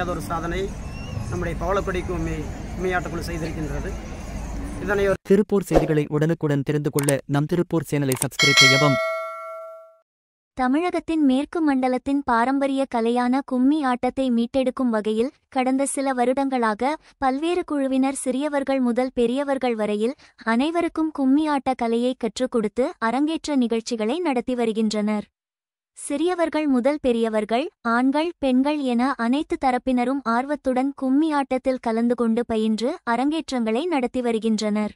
செய்யாத ஒரு சாதனை நம்முடைய பவளக்கொடி கும்மியாட்டக்குழு செய்திருக்கின்றது. இதனை திருப்பூர் செய்திகளை உடனுக்குடன் தெரிந்து கொள்ள நம் திருப்பூர் சேனலை சப்ஸ்கிரைப் செய்யவும். தமிழகத்தின் மேற்கு மண்டலத்தின் பாரம்பரிய கலையான கும்மி ஆட்டத்தை மீட்டெடுக்கும் வகையில் கடந்த சில வருடங்களாக பல்வேறு குழுவினர் சிறியவர்கள் முதல் பெரியவர்கள் வரையில் அனைவருக்கும் கும்மி ஆட்ட கலையை கற்றுக் கொடுத்து அரங்கேற்ற நிகழ்ச்சிகளை நடத்தி வருகின்றனர். சிறியவர்கள் முதல் பெரியவர்கள், ஆண்கள், பெண்கள் என அனைத்து தரப்பினரும் ஆர்வத்துடன் கும்மி ஆட்டத்தில் கலந்து கொண்டு பயின்று அரங்கேற்றங்களை நடத்தி வருகின்றனர்.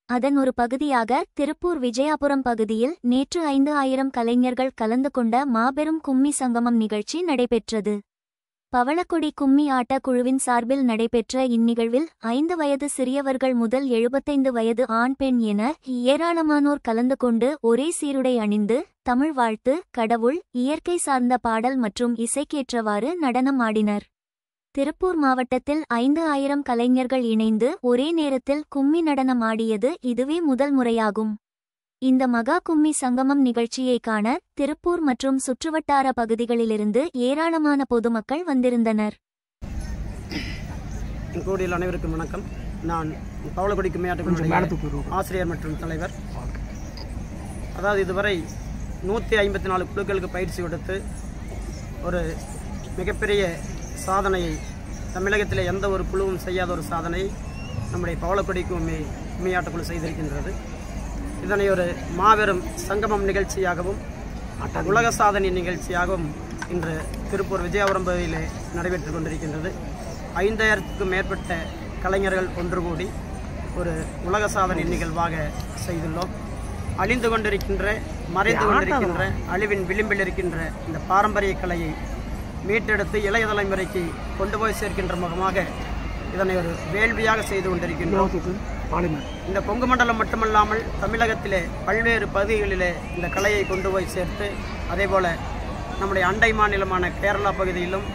அதன் ஒரு பகுதியாக திருப்பூர் விஜயாபுரம் பகுதியில் நேற்று 5000 கலைஞர்கள் கலந்து கொண்ட மாபெரும் கும்மி சங்கமம் நிகழ்ச்சி நடைபெற்றது. பவளக்கொடி கும்மி ஆட்ட குழுவின் சார்பில் நடைபெற்ற இந்நிகழ்வில் 5 வயது சிறியவர்கள் முதல் 75 வயது ஆண் பெண் என ஏராளமானோர் கலந்து கொண்டு ஒரே சீருடை அணிந்து தமிழ் வாழ்த்து, கடவுள், இயற்கை சார்ந்த பாடல் மற்றும் இசைக்கேற்றவாறு நடனம் ஆடினர். திருப்பூர் மாவட்டத்தில் 5000 கலைஞர்கள் இணைந்து ஒரே நேரத்தில் கும்மி நடனம் ஆடியது இதுவே முதல் முறையாகும். இந்த மகா கும்மி சங்கமம் நிகழ்ச்சியை காண திருப்பூர் மற்றும் சுற்றுவட்டார பகுதிகளிலிருந்து ஏராளமான பொதுமக்கள் வந்திருந்தனர். கூடிய அனைவருக்கும் வணக்கம். நான் பவளக்கொடி கும்மியாட்டக்குழு ஆசிரியர் மற்றும் தலைவர். அதாவது இதுவரை 154 குழுக்களுக்கு பயிற்சி கொடுத்து ஒரு மிகப்பெரிய சாதனையை, தமிழகத்தில் எந்த ஒரு குழுவும் செய்யாத ஒரு சாதனை நம்முடைய பவளக்கொடி கும்மியாட்டக்குழு செய்திருக்கின்றது. இதனை ஒரு மாபெரும் சங்கமம் நிகழ்ச்சியாகவும் உலக சாதனை நிகழ்ச்சியாகவும் இன்று திருப்பூர் விஜயாபுரம் பகுதியில் நடைபெற்று கொண்டிருக்கின்றது. 5000க்கும் மேற்பட்ட கலைஞர்கள் ஒன்று கூடி ஒரு உலக சாதனை நிகழ்வாக செய்துள்ளோம். அழிந்து கொண்டிருக்கின்ற, மறைந்து கொண்டிருக்கின்ற, அழிவின் விளிம்பில் இருக்கின்ற இந்த பாரம்பரிய கலையை மீட்டெடுத்து இளைய தலைமுறைக்கு கொண்டு போய் சேர்க்கின்ற முகமாக இதனை ஒரு வேள்வியாக செய்து கொண்டிருக்கின்றோம். இந்த கொங்கு மண்டலம் மட்டுமல்லாமல் தமிழகத்திலே பல்வேறு பகுதிகளிலே இந்த கலையை கொண்டு போய் சேர்த்து, அதேபோல் நம்முடைய அண்டை மாநிலமான கேரளா பகுதியிலும்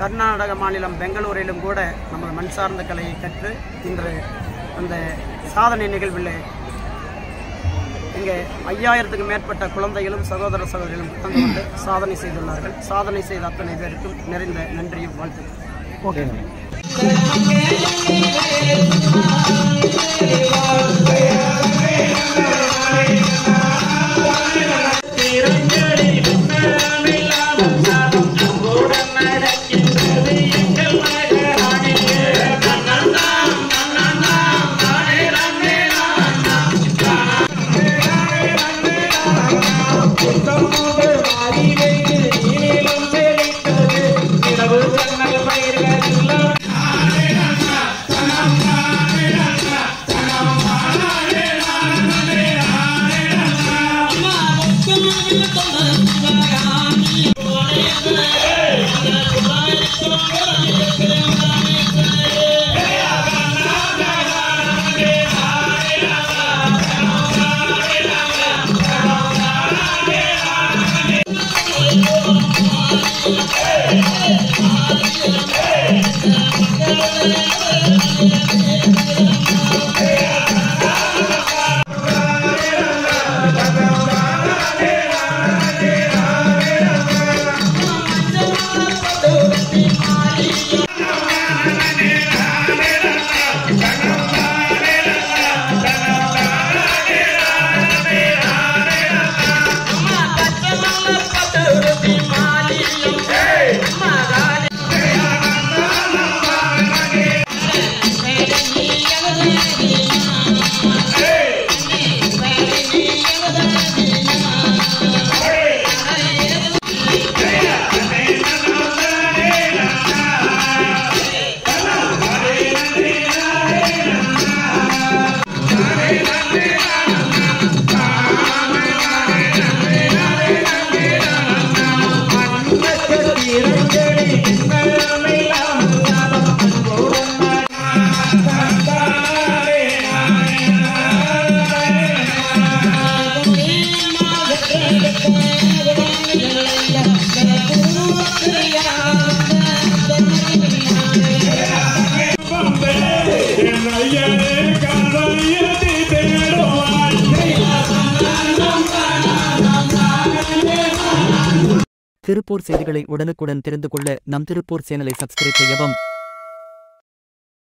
கர்நாடக மாநிலம் பெங்களூரிலும் கூட நமது மண் சார்ந்த கலையை கற்று இன்று அந்த சாதனை நிகழ்வில் இங்கே 5000க்கும் மேற்பட்ட குழந்தைகளும் சகோதர சகோதரிகளும் கலந்து கொண்டு சாதனை செய்துள்ளார்கள். சாதனை செய்த அத்தனை பேருக்கும் நிறைந்த நன்றியும் வாழ்த்துக்கள். திருப்பூர் செய்திகளை உடனுக்குடன் தெரிந்து கொள்ள நம் திருப்பூர் சேனலை சப்ஸ்கிரைப் செய்யவும்.